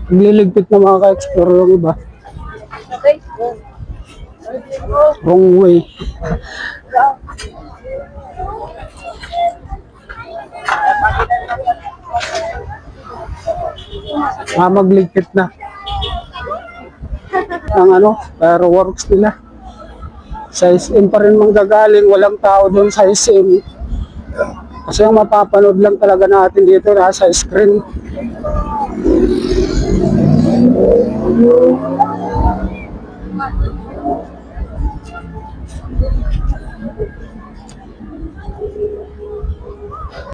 Nagliligpit na mga ka-explore yung iba. Wrong way. Magligpit na ang fireworks nila. Sa SM pa rin manggagaling, walang tao doon sa SM. Kasi ang mapapanood lang talaga natin dito nasa screen.